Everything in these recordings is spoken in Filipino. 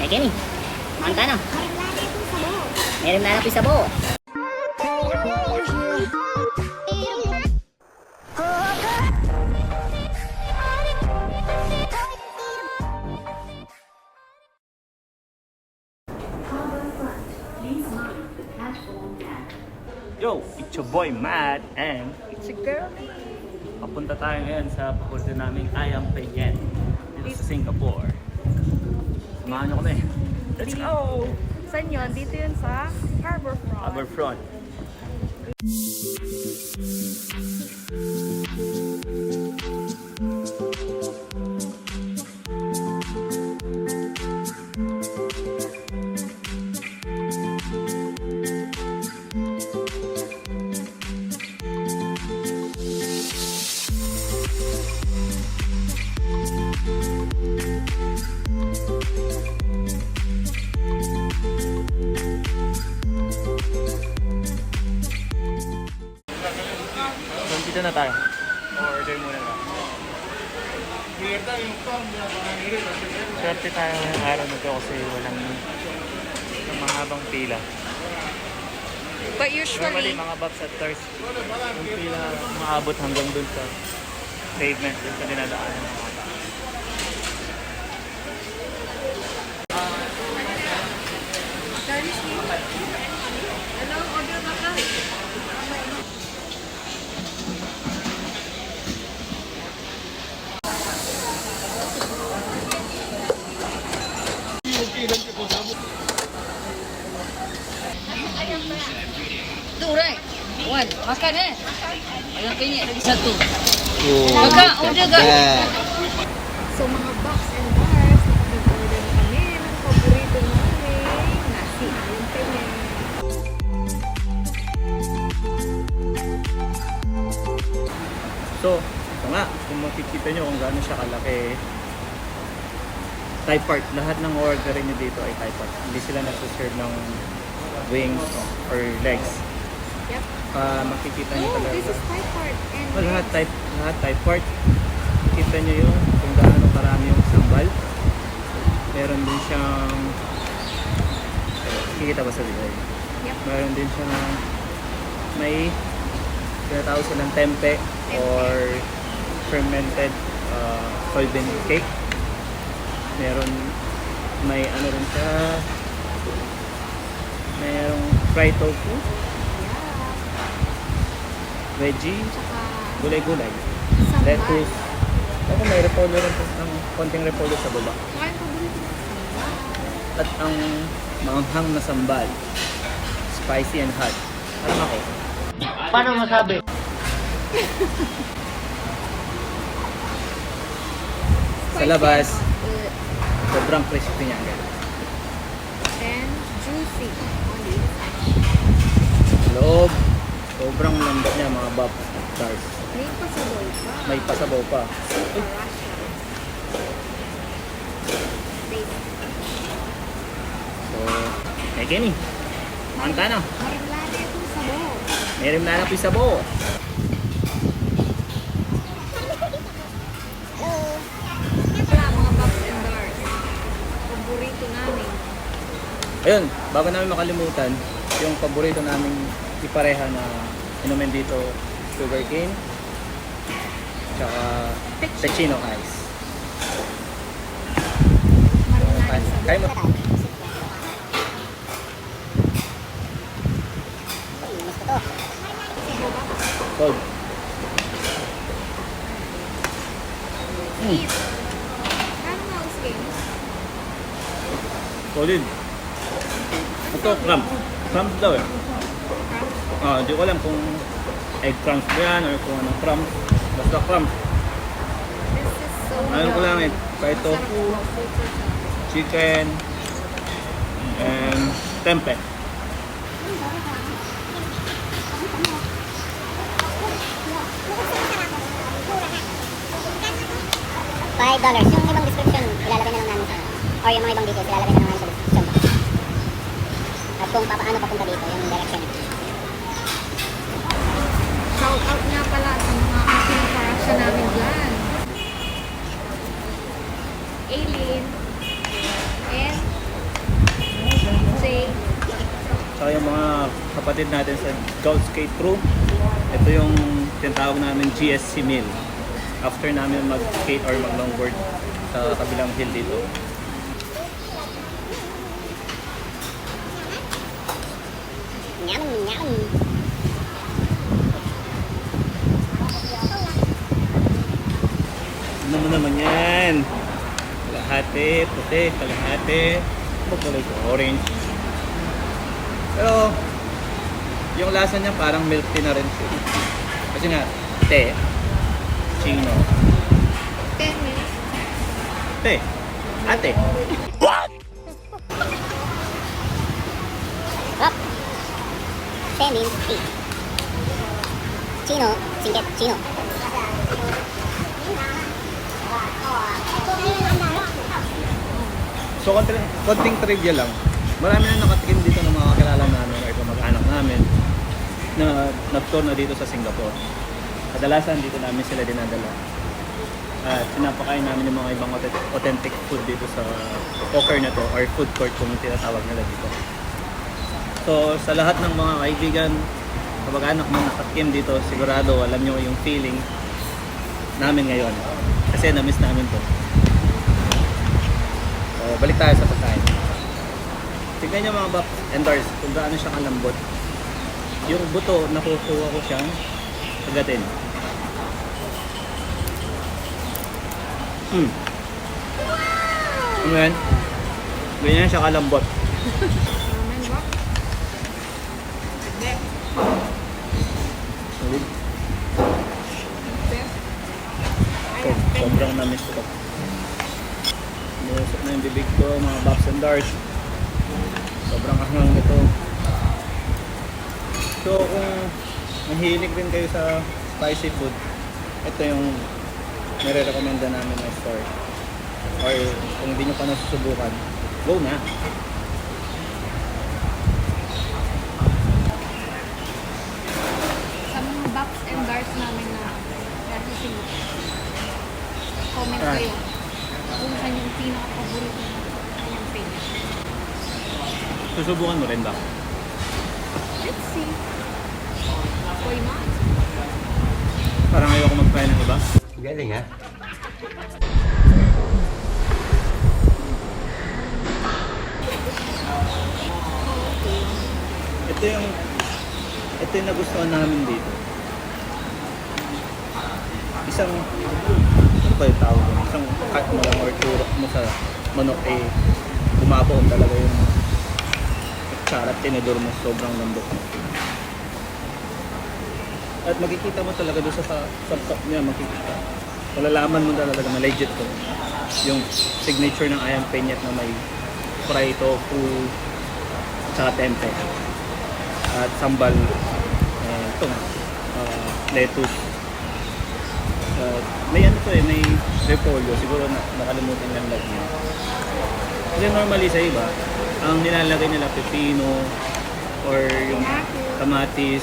Kenny, manta na. Meron na po sa buo. Yo, it's your boy Matt and It's a girl. papunta tayo ngayon sa papunta namin Ayam Peñen dito sa Singapore. Samahan nyo kami. Let's go! Saan yun? Dito yun sa Harbourfront. Harbourfront. Dito na tayo. Order muna tayo. Swerte tayo ngayong araw na to kasi walang mahabang pila. But Normally usually, mga Babs at Tars, yung pila maabot hanggang dun sa pavement, dun sa dinadaanan ng mga tao. hello, order ka ka. Turai. Wan, makan Ayam penyet lagi satu. Kakak, order gak? So mga box and bars, nag-order na kami ng paborito namin, nasi ayam penyet. So, ito nga, kung makikita nyo kung gaano siya kalaki, Thai part. Lahat ng ordering nyo dito ay Thai part. Hindi sila nagsaserve ng wings or legs. Yep. Makikita nyo Oh, talaga. this is Thai part. And Oh, lahat Thai part. Kita nyo yung kung gaano karami yung sambal. Meron din siyang, kikita ba sa video? Yep. Meron din siyang may tinatawag silang tempe or fermented soybean cake. Meron may ano rin siya, merong fried tofu, veggie, Tsaka gulay-gulay, sambal. lettuce. Ako may repolyo rin po, ng konting repolyo sa baba. Tsaka yung paborito ng sambal. At ang maanghang na sambal, spicy and hot. Parang ako. Paano masabi? Sa labas, sobrang crispy niya. And juicy. On the inside. Sa loob, sobrang lambot niya mga Babs at Tars. May pasaboy pa. May pasabaw pa. Russia. So, hey Kenny, manta na. Marimlada itong sabaw. Meron na po sa buo. Wala mga box and bars. Paborito namin. Ayun, bago namin makalimutan, yung paborito namin ipareha na inumin dito, sugar cane, tsaka pechino ice. Marimlada sabaw. Kaya mo. Cold. Eat. Paano mouse games? Solid. Ito, crumb. Crumb daw eh. Di ko alam kung egg crumbs ba yan or kung anong crumbs. Basta crumbs. This is so Alam ko lang eh. Fried Sarap tofu, ng culture siya. chicken, and tempe. $5. Yung ibang description, ilalagay na lang namin sa or yung mga ibang details, ilalagay na lang namin sa description box. At kung paano papunta dito, yung direction. Shout out nga pala sa mga ating parasya namin dyan. Aileen and Saka yung mga kapatid natin sa Gulf Skate Crew. Ito yung tinatawag namin GSC meal. After namin mag-skate or mag-longboard sa kabilang hill dito. Nyam, nyam. Ano mo naman yan? Kalahati, puti, kalahati. Kulay ko, orange. Pero, yung lasa niya parang milk tea na rin siya. Kasi nga, te, chino, 10 minutes. te, ate. Up. Femin, tea. Chino, singket, chino. So, konting trivia lang. Marami na nakatikim dito ng mga kakilala namin or mag-anak namin na nag-tour na dito sa Singapore. Kadalasan dito namin sila dinadala. At sinapakain namin yung mga ibang authentic food dito sa poker na to or food court kung tinatawag nila dito. So, sa lahat ng mga kaibigan, kapag-anak mo nakatikim dito, sigurado alam nyo yung feeling namin ngayon. Kasi na-miss namin to. So, balik tayo sa pagkain. Tignan nyo mga Bops and Dars kung gaano siya kalambot. Yung buto, nakukuha ko siyang agatin. Ayan. Ganyan siya kalambot. Ramen ba? Hindi. Solid. Hindi. So, sobrang na-miss ko. Nilusok na yung bibig ko, mga Bops and Dars. Sobrang hangang nito. So kung mahilig din kayo sa spicy food, ito yung nire-recommenda namin na store. Or kung hindi nyo pa nasusubukan, go na! Sa mga box and darts namin na nasa Singapore, comment Ah. kayo kung saan yung pinaka-paborito ng kanyang penya. Susubukan mo rin ba? Let's see. Why not? Parang ayoko mag-try ng iba. Galing ha? Ito yung nagustuhan namin dito. Isang, ano ba yung tawag mo? Isang cut mo lang or turok mo sa manok eh, bumabaon talaga yung kutsara at tinidor mo, sobrang lambot. At makikita mo talaga doon sa top niya, makikita. Malalaman mo talaga na legit to. Yung signature ng ayam peñat na may fried tofu, tsaka tempe. At sambal, ito nga, lettuce. May ano to may repolyo, siguro nakalimutan yung lagyan. Kasi normally sa iba, ang nilalagay nila pepino or yung kamatis.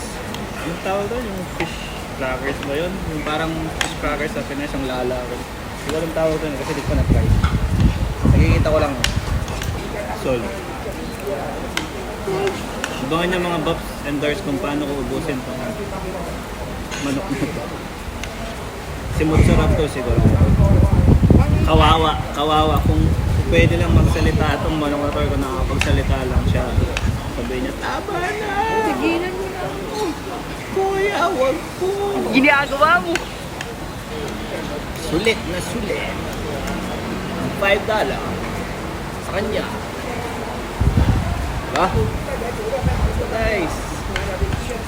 Yung tawag doon, yung fish crackers ba yun? Yung parang fish crackers sa Pinas, yung lalaki. Hindi ko alam tawag doon kasi di ko na-try. Nakikita ko lang. Sol. Abangan niyo mga Bops and Dars kung paano ko ubusin itong manok na ito. Simut-sarap to siguro. Kawawa. Kung pwede lang magsalita itong manok na to, kung nakakapagsalita lang siya. Sabihin niya, tama na! Tigilan mo na ako. Kuya, wag po! Ginagawa mo. Sulit na sulit. $5 sa kanya. Diba? So guys,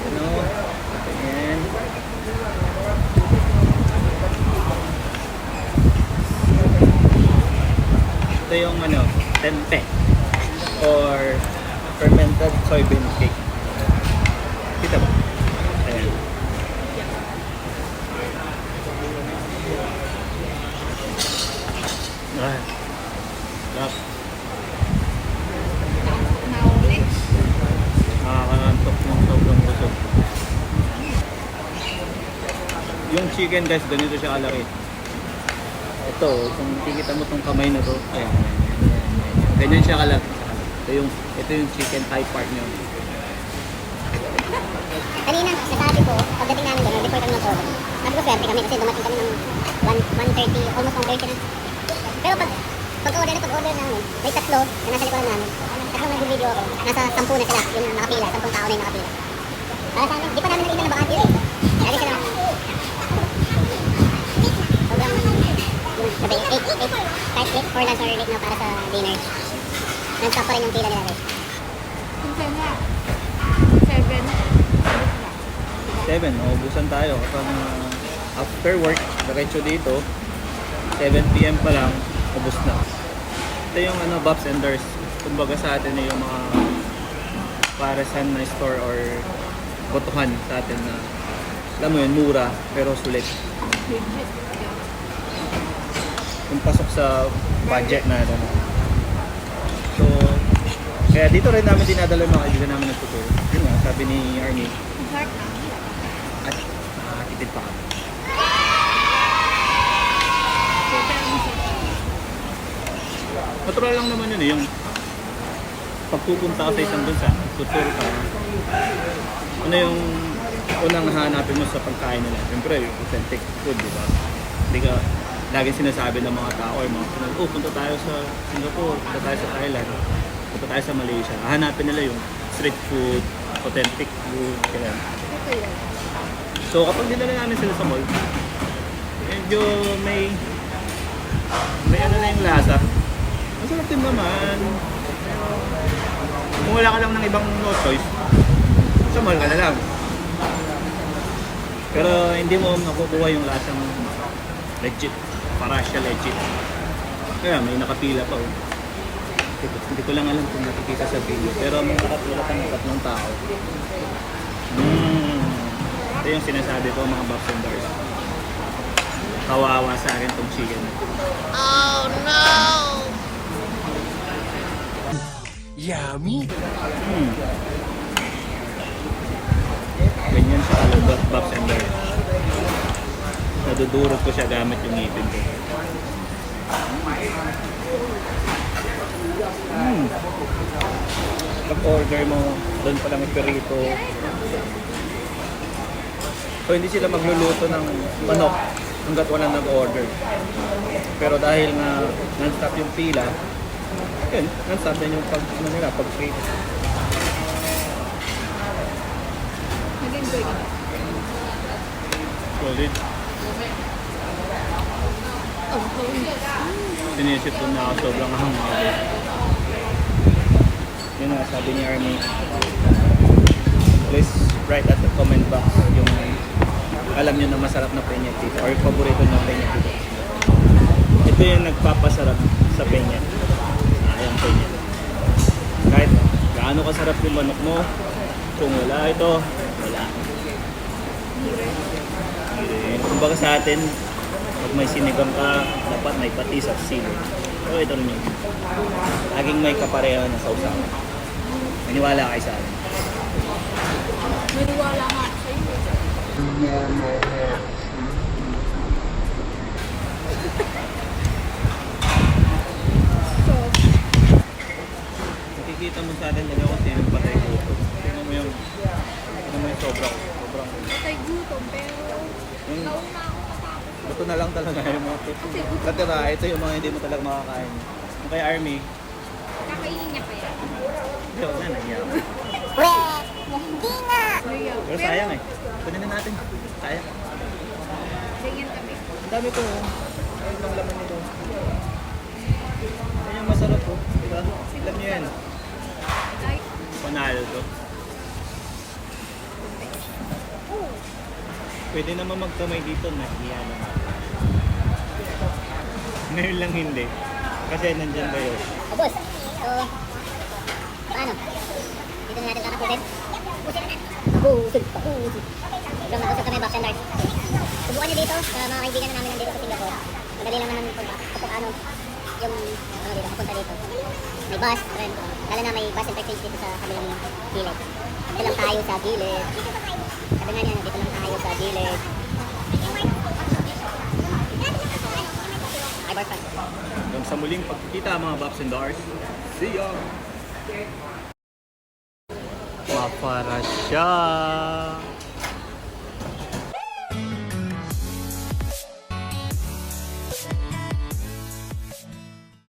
ano? Ayan. Ito yung ano, tempe or fermented soybean cake. Kita ba? Ayan. Ah. Sarap. Nauli. Nakakaantok ng sobrang busog. Yung chicken guys, ganito siya kalaki. Ito, kung kikita mo tong kamay na to, ayan. Ganyan siya kalaki. Ito yung chicken thigh part nyo. Kanina, nasabi ko, pagdating namin doon, nag-report kami ng order. Sabi ko, swerte kami kasi dumating kami ng 1:30, almost 1:30 na. Pero pag-order namin, may tatlo na nasa likuran namin. Tatlong nag-video ako, nasa 10 na sila, yung nakapila, 10 tao na yung nakapila. Para sa amin, di pa namin nakita na bakante yun eh. Lagi sila, sobrang, yung sabi, 8, kahit 8 for lunch or late na para sa dinner. Non-stop pa rin yung pila nila guys. Minsan nga. 7. 7, maubusan tayo. Kapag after work, diretso dito, 7 PM pa lang, ubus na. Ito yung Bob's and Doors. Kumbaga sa atin na yung mga para sa na store or botohan sa atin na alam mo yun, mura pero sulit. Legit. Kung pasok sa budget na ano. So, kaya dito rin namin dinadala yung mga kaibigan namin nagtuturo. Yun nga, sabi ni Arnie, Ang sarap na. at nakakitid pa kami. Super masarap. Natural lang naman yun eh, yung pagpupunta ka sa isang bansa, tuturo ka. Ano yung unang hahanapin mo sa pagkain nila? Siyempre, yung authentic food, di ba? Hindi ka laging sinasabi ng mga tao or mga pinag, punta tayo sa Singapore, punta tayo sa Thailand, punta tayo sa Malaysia. Hahanapin nila yung street food, authentic food, kaya. Ito yan. So kapag dinala namin sila sa mall, medyo may ano na yung lasa. Masarap din naman. Kung wala ka lang ng ibang no choice, sa mall ka na lang. Pero hindi mo nakukuha yung lasang legit, para siya legit. Kaya may nakapila pa oh. Hindi ko lang alam kung nakikita sa video, pero may nakapila pa ng 3 tao. Ito yung sinasabi ko mga Bob's and Doors. Kawawa sa akin tong chicken. Oh no! Yummy. Ganyan siya kalabot, Bob's and Doors. Nadudurot ko siya gamit yung ngipin ko. Pag-order mo, doon pa lang perito. So hindi sila magluluto ng manok hanggat walang nag-order. Pero dahil nga non-stop yung pila, yun, non-stop din yung pag-prito. Nag-enjoy ka ba? Solid. Oh, Sinisip ko na ako sobrang hangin. Yun nga, sabi ni Army, please write at the comment box yung alam nyo na masarap na peña dito or paborito na peña dito. Ito yung nagpapasarap sa peña. Ayang peña. Kahit gaano kasarap yung manok mo, kung wala ito, wala. Kumbaga sa atin, pag may sinigang ka, dapat may patis at sili. So ito rin yun. Laging may kapareho na sausawan. Maniwala kayo sa akin. Maniwala nga sa'yo. So, Nakikita mo sa atin talaga kung sino yung patay ko. Tingnan mo yung sobrang. patay gutom, pero Yung nauna ako matapos. buto na lang talaga yung mga tip. Kasi gutom. Natira, ito yung mga hindi mo talaga makakain. Yung kay Army, Kakainin niya pa yan. hindi ako na nagyaw. Hindi nga! Pero sayang eh. Kunin na natin. Sayang. Ganyan kami. Ang dami ko. Ayun ang laman nito. Yan yung masarap po. Diba? Alam niyo yan. Like, Panalo to. Pwede naman magkamay dito na iyan naman. Ngayon lang hindi. Kasi nandyan kayo. O boss, so, paano? Dito na natin kakaputin? Pakusog. Sobrang nabusog kami, Bob's and Doors. Subukan nyo dito, sa mga kaibigan na namin nandito sa Singapore. Madali lang naman kapag ano, yung dito, kapunta dito. May bus, tren. Lalo na may bus interchange dito sa kabilang gilid. Dito lang tayo sa gilid. Sabi nga niya, dito lang tayo sa gilid. Ay, boyfriend. Hanggang sa muling pagkikita mga Bob's and Doors. See ya! Mapara siya.